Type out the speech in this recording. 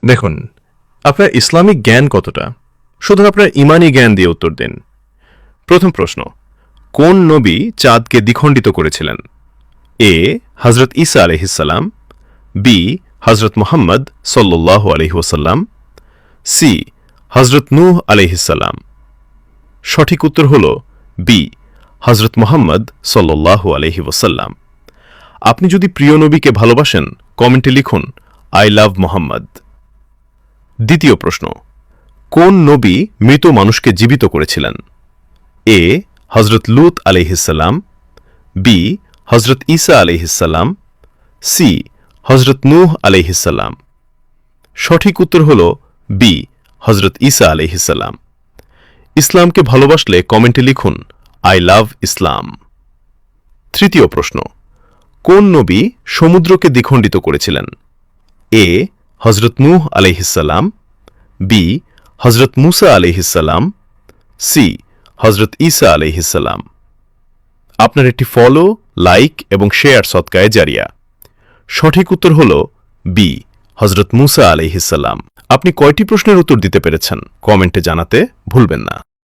দেখুন, আপনার ইসলামিক জ্ঞান কতটা, শুধু আপনার ইমানি জ্ঞান দিয়ে উত্তর দিন। প্রথম প্রশ্ন, কোন নবী চাঁদকে দ্বিখণ্ডিত করেছিলেন? এ হজরত ঈসা আলহিসাল্লাম, বি হজরত মুহাম্মদ সাল্লাল্লাহু আলাইহি ওয়াসাল্লাম, সি হজরত নূহ আলহিসাল্লাম। সঠিক উত্তর হল বি হজরত মুহাম্মদ সাল্লাল্লাহু আলাইহি ওয়াসাল্লাম। আপনি যদি প্রিয় নবীকে ভালোবাসেন, কমেন্টে লিখুন আই লাভ মোহাম্মদ। দ্বিতীয় প্রশ্ন, কোন নবী মৃত মানুষকে জীবিত করেছিলেন? এ হজরত লূত আলাইহিসসালাম, বি হজরত ঈসা আলাইহিসসালাম, সি হজরত নূহ আলাইহিসসালাম। সঠিক উত্তর হল বি হজরত ঈসা আলাইহিসসালাম। ইসলামকে ভালোবাসলে কমেন্টে লিখুন আই লাভ ইসলাম। তৃতীয় প্রশ্ন, কোন নবী সমুদ্রকে দ্বিখণ্ডিত করেছিলেন? এ হজরত নূহ আলাইহিসসালাম, বি হজরত মুসা আলাইহিসসালাম, সি হজরত ঈসা আলাইহিসসালাম। আপনার একটি ফলো, লাইক এবং শেয়ার সদকায়ে জারিয়া। সঠিক উত্তর হল বি হজরত মুসা আলাইহিসসালাম। আপনি কয়টি প্রশ্নের উত্তর দিতে পেরেছেন কমেন্টে জানাতে ভুলবেন না।